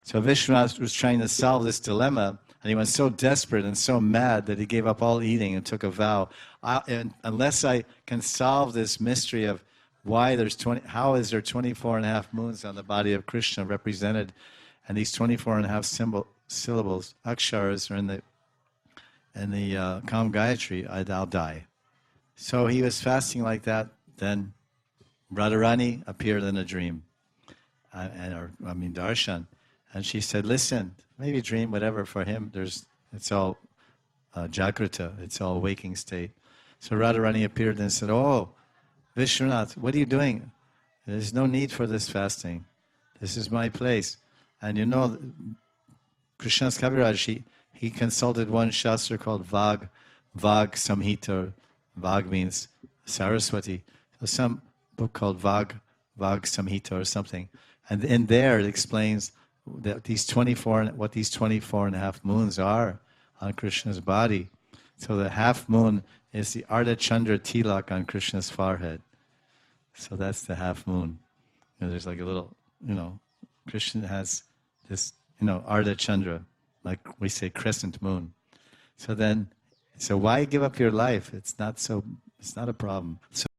So Vishwanath was trying to solve this dilemma, and he was so desperate and so mad that he gave up all eating and took a vow. Unless I can solve this mystery of why how is there 24 and a half moons on the body of Krishna represented, and these 24 and a half syllables, aksharas, are in the Kam Gayatri, I'll die. So he was fasting like that. Then Radharani appeared in a dream, darshan. And she said, listen, maybe dream, whatever, for him, it's all jagrata, it's all waking state. So Radharani appeared and said, oh, Vishwanath, what are you doing? There's no need for this fasting. This is my place. And you know, Krishna's Kaviraj, he consulted one shastra called Vag Samhita. Vag means Saraswati. So some book called Vag Samhita or something. And in there it explains that what these 24 and a half moons are on Krishna's body. So the half moon is the Ardha Chandra tilak on Krishna's forehead. So that's the half moon. There's like a little, Krishna has this, Ardha Chandra, like we say crescent moon. So why give up your life? It's not a problem. So